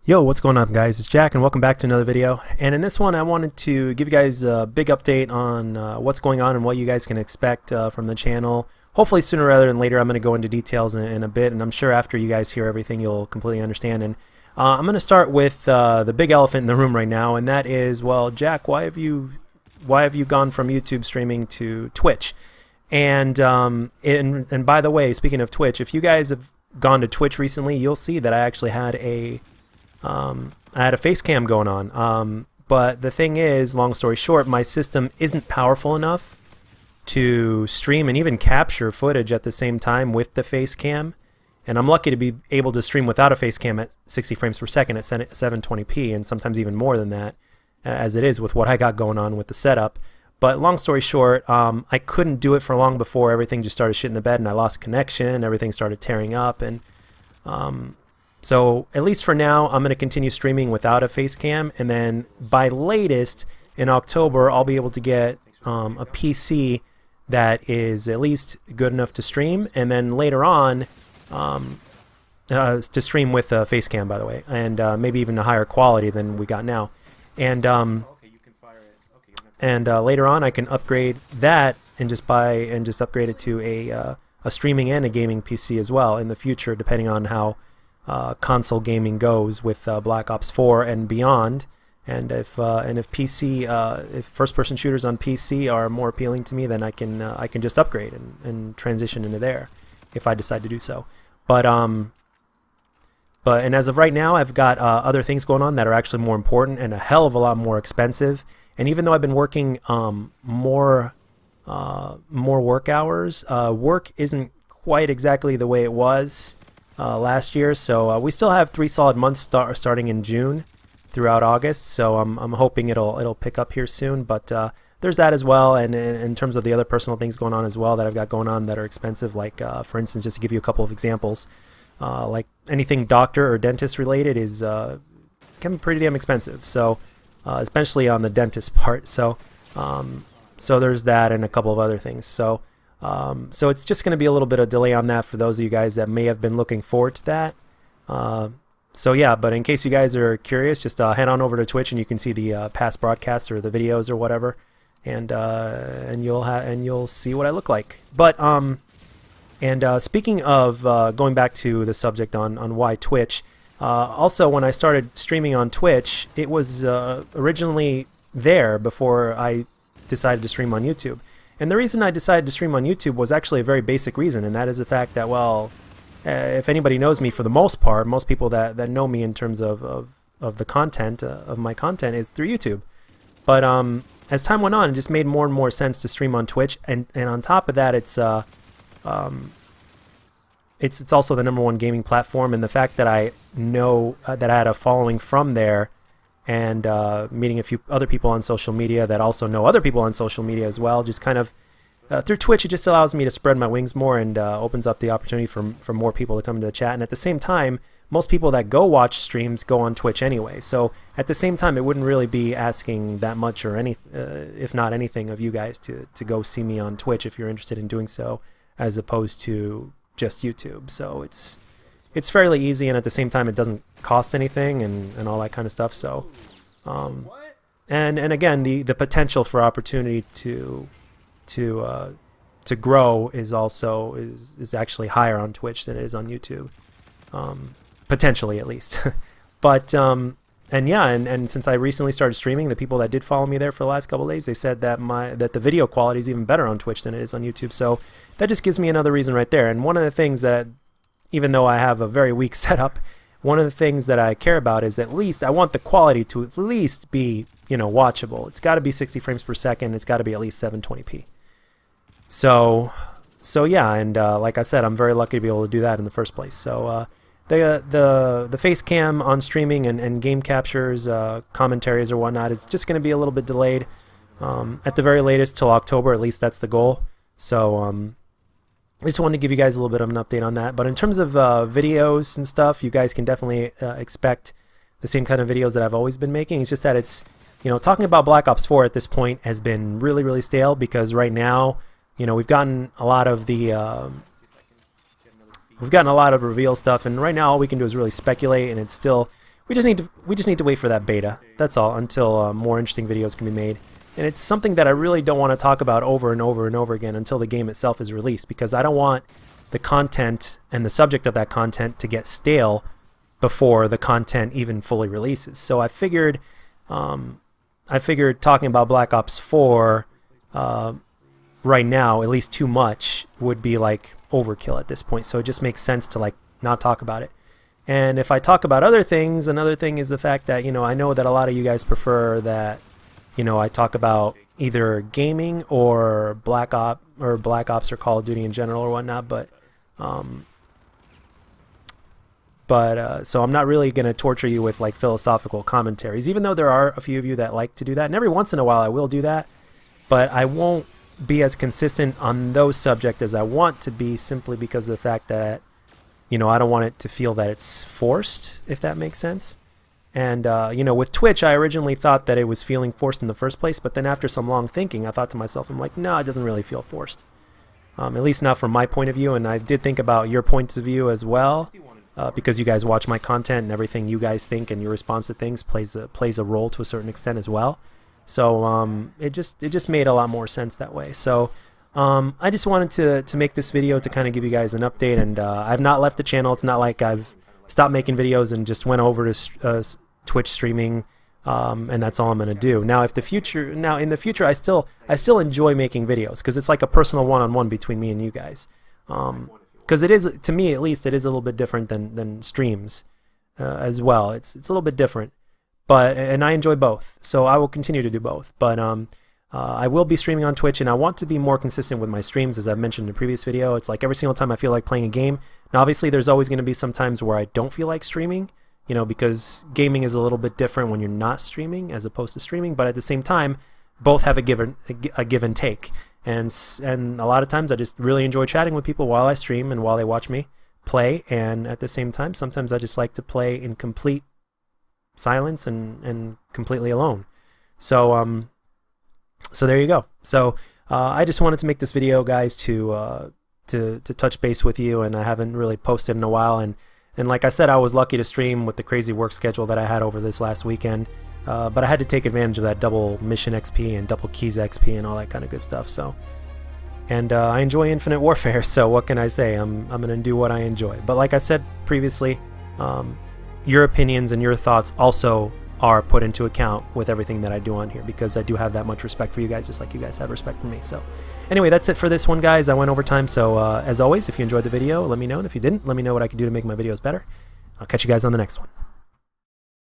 Yo, what's going on, guys? It's Jack and welcome back to another video. And in this one I wanted to give you guys a big update on what's going on and what you guys can expect from the channel. Hopefully sooner rather than later. I'm going to go into details in a bit, and I'm sure after you guys hear everything you'll completely understand. And I'm going to start with the big elephant in the room right now, and that is, well, Jack, why have you gone from YouTube streaming to Twitch? And by the way, speaking of Twitch, if you guys have gone to Twitch recently, you'll see that I actually had a face cam going on, but the thing is, long story short, my system isn't powerful enough to stream and even capture footage at the same time with the face cam, and I'm lucky to be able to stream without a face cam at 60 frames per second at 720p, and sometimes even more than that, as it is with what I got going on with the setup. But long story short, I couldn't do it for long before everything just started shitting the bed and I lost connection, everything started tearing up, and so at least for now, I'm going to continue streaming without a face cam, and then by latest in October, I'll be able to get a PC that is at least good enough to stream, and then later on to stream with a face cam, by the way, and maybe even a higher quality than we got now. And later on, I can upgrade that and just upgrade it to a streaming and a gaming PC as well in the future, depending on how console gaming goes with Black Ops 4 and beyond, and if first-person shooters on PC are more appealing to me, then I can just upgrade and transition into there if I decide to do so. But as of right now, I've got other things going on that are actually more important and a hell of a lot more expensive. And even though I've been working more work hours, work isn't quite exactly the way it was last year, so we still have 3 solid months starting in June throughout August, so I'm hoping it'll pick up here soon. But there's that as well, and in terms of the other personal things going on as well that I've got going on that are expensive, like for instance, just to give you a couple of examples, like anything doctor or dentist related is can be pretty damn expensive, so especially on the dentist part. So so there's that and a couple of other things. So it's just going to be a little bit of delay on that for those of you guys that may have been looking forward to that. So yeah, but in case you guys are curious, just head on over to Twitch and you can see the past broadcasts or the videos or whatever, and you'll see what I look like. But speaking of going back to the subject on why Twitch, also when I started streaming on Twitch, it was originally there before I decided to stream on YouTube. And the reason I decided to stream on YouTube was actually a very basic reason, and that is the fact that, well, if anybody knows me, for the most part, most people that know me in terms of the content, of my content, is through YouTube. But as time went on, it just made more and more sense to stream on Twitch, and on top of that, it's also the #1 gaming platform, and the fact that I know that I had a following from there, and meeting a few other people on social media that also know other people on social media as well, just kind of through Twitch, it just allows me to spread my wings more, and opens up the opportunity for more people to come to the chat. And at the same time, most people that go watch streams go on Twitch anyway, so at the same time, it wouldn't really be asking that much or any if not anything of you guys to go see me on Twitch if you're interested in doing so, as opposed to just YouTube. So it's fairly easy, and at the same time it doesn't cost anything and all that kind of stuff. So and again, the potential for opportunity to grow is also is actually higher on Twitch than it is on YouTube, potentially at least. But and yeah, and since I recently started streaming, the people that did follow me there for the last couple of days, they said that the video quality is even better on Twitch than it is on YouTube. So that just gives me another reason right there. And one of the things that, even though I have a very weak setup, one of the things that I care about is, at least I want the quality to at least be, watchable. It's got to be 60 frames per second. It's got to be at least 720p. So yeah, and like I said, I'm very lucky to be able to do that in the first place. So the face cam on streaming and game captures, commentaries or whatnot is just going to be a little bit delayed, at the very latest till October. At least that's the goal. So I just wanted to give you guys a little bit of an update on that. But in terms of videos and stuff, you guys can definitely expect the same kind of videos that I've always been making. It's just that it's, talking about Black Ops 4 at this point has been really, really stale, because right now, we've gotten a lot of the reveal stuff, and right now all we can do is really speculate, and it's still, we just need to wait for that beta. That's all, until more interesting videos can be made. And it's something that I really don't want to talk about over and over and over again until the game itself is released, because I don't want the content and the subject of that content to get stale before the content even fully releases. So I figured talking about Black Ops 4 right now, at least too much, would be like overkill at this point. So it just makes sense to like not talk about it. And if I talk about other things, another thing is the fact that, you know, I know that a lot of you guys prefer that, you know, I talk about either gaming or Black Ops or Call of Duty in general or whatnot, but so I'm not really going to torture you with like philosophical commentaries, even though there are a few of you that like to do that, and every once in a while I will do that, but I won't be as consistent on those subjects as I want to be, simply because of the fact that, you know, I don't want it to feel that it's forced, if that makes sense. And, you know, with Twitch, I originally thought that it was feeling forced in the first place, but then after some long thinking, I thought to myself, I'm like, no, it doesn't really feel forced. At least not from my point of view, and I did think about your points of view as well, because you guys watch my content and everything you guys think and your response to things plays a role to a certain extent as well. So it just made a lot more sense that way. So I just wanted to make this video to kind of give you guys an update, and I've not left the channel. It's not like I've stopped making videos and just went over to Twitch streaming, and that's all I'm gonna do. Now, in the future, I still enjoy making videos, because it's like a personal one-on-one between me and you guys. Because it is, to me at least, it is a little bit different than streams as well. It's a little bit different, and I enjoy both, so I will continue to do both. But I will be streaming on Twitch, and I want to be more consistent with my streams, as I've mentioned in the previous video. It's like every single time I feel like playing a game. Now, obviously, there's always going to be some times where I don't feel like streaming, you know, because gaming is a little bit different when you're not streaming as opposed to streaming. But at the same time, both have a give and take. And a lot of times, I just really enjoy chatting with people while I stream and while they watch me play. And at the same time, sometimes I just like to play in complete silence and completely alone. So so there you go. So I just wanted to make this video, guys, to touch base with you, and I haven't really posted in a while, and like I said, I was lucky to stream with the crazy work schedule that I had over this last weekend, but I had to take advantage of that double mission XP and double keys XP and all that kind of good stuff. So, and I enjoy Infinite Warfare, so what can I say? I'm gonna do what I enjoy. But like I said previously, your opinions and your thoughts also are put into account with everything that I do on here, because I do have that much respect for you guys, just like you guys have respect for me. So anyway, that's it for this one, guys. I went over time, so as always, if you enjoyed the video, let me know, and if you didn't, let me know what I can do to make my videos better. I'll catch you guys on the next one.